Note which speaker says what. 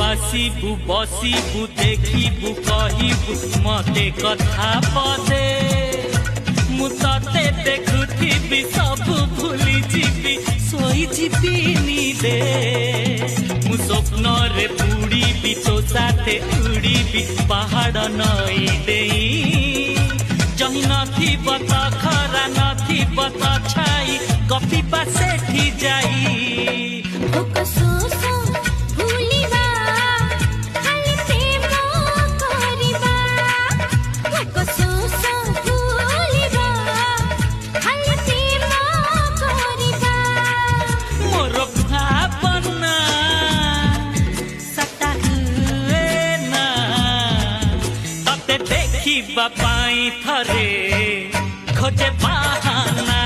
Speaker 1: आसीबु बसीबु देखिबु कहिबु मते कथा पदे मु तते देखुथिबि सब भूली जीबी सोई जीबी नीले मु स्वप्न रे बुड़ीबि तो साथे उड़ीबि पहाड़ नई देई जही नथी बता खरा नथी बता छाई कपी पासे ठी जाई पाई थरे खोजे बहाना